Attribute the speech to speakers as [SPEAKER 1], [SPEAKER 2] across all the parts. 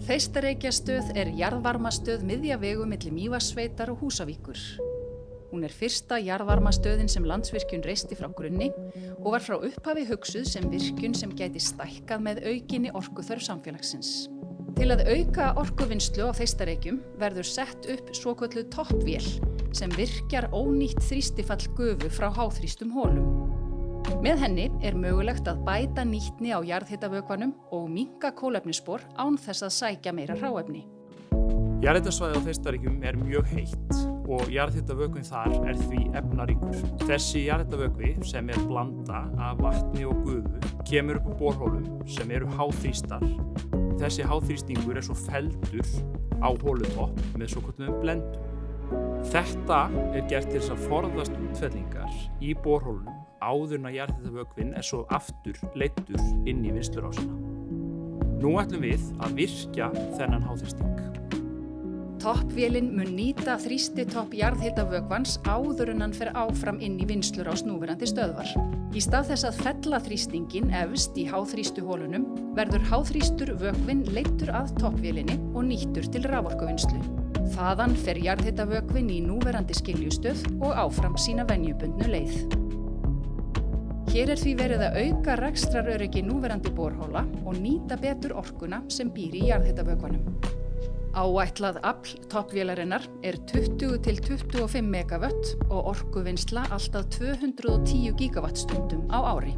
[SPEAKER 1] Þeistareykjastöð er jarðvarmastöð miðja vegu milli Mývatnssveitar og Húsavíkur. Hún er fyrsta jarðvarmastöðin sem Landsvirkjun reisti frá grunni og var frá upphafi hugsuð sem virkjun sem gæti stækkað með aukinni orkuþörf samfélagsins. Til að auka orkuvinnslu á Þeistareykjum verður sett upp svokölluð toppvél sem virkjar ónýtt þrýstifall gufu frá háþrýstum holum. Með henni er mögulegt að bæta nýtni á jarðhitavökvanum og minnka kolefnisspor án þess að sækja meira hráefni.
[SPEAKER 2] Jarðhitasvæðið á Þeistareykjum er mjög heitt og jarðhitavökvinn þar er því efnaríkur. Þessi jarðhitavökvi sem er blanda af vatni og gufu kemur upp úr borholum sem eru háþrýstar. Þessi háþrýstingur er svo felldur á holutopp með svokölluðum blendum. Þetta er gert til þess að forðast útfellingar í borholunum áður en að jarðhitavökvinn er svo aftur leiddur inn í vinnslurásina. Nú ætlum við að virkja þennan háþrýsting.
[SPEAKER 1] Toppvélin mun nýta þrýstitopp jarðhitavökvans áður en hann fer áfram inn í vinnslurás núverandi stöðvar. Í stað þess að fella þrýstinginn efst í háþrýstuholunum verður háþrýstur vökvinn leiddur að toppvélinni og nýttur til raforkuvinnslu. Þaðan fer jarðhitavökvinn í núverandi skiljustöð og áfram sína venjubundnu leið. Hér er því verið að auka rekstraröryggi núverandi borhola og nýta betur orkuna sem býr í jarðhitavökvanum. Áætlað afl toppvélarinnar er 20 til 25 megavött og orkuvinnsla allt að 210 gigawattstundum á ári.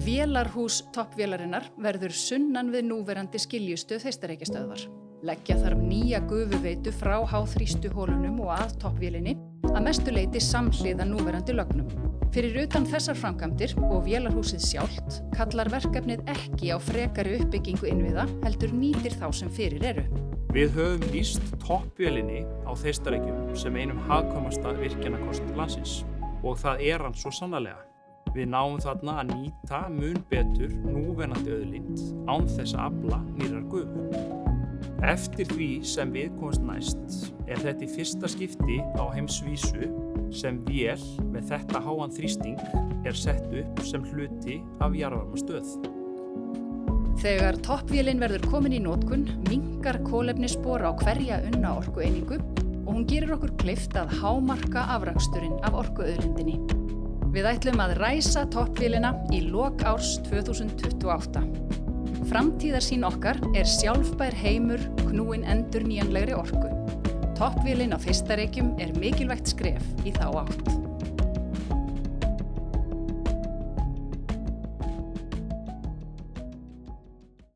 [SPEAKER 1] Vélarhús toppvélarinnar verður sunnan við núverandi skiljustöð Þeistareykjastöðvar. Leggja þarf nýja gufuveitu frá háþrýstuholunum og að toppvélinni að mestu leyti samhliða núverandi lögnum. Fyrir utan þessar framkvæmdir og vélarhúsið sjálft kallar verkefnið ekki á frekari uppbyggingu innviða heldur nýtir þá sem fyrir eru.
[SPEAKER 2] Við höfum lýst toppvélinni á Þeistareykjum sem einum hagkvæmasta virkjanakost landsins og það er hann svo sannarlega. Við náum þarna að nýta mun betur núverandi auðlind án þess að afla nýrrar gufu. Eftir því sem við komumst næst er þetta í fyrsta skipti á heimsvísu sem vél með þetta háan þrýsting er sett upp sem hluti af jarðvarmastöð.
[SPEAKER 1] Þegar toppvélin verður komin í notkun minnkar kolefnisspor á hverja unna orkueiningu og hún gerir okkur kleift að hámarka afraksturinn af orkuauðlindinni. Við ætlum að ræsa toppvélina í lok árs 2028. Framtíðarsýn okkar er sjálfbær heimur knúinn endurnýjanlegri orku. Toppvélin á Þeistareykjum er mikilvægt skref í þá átt.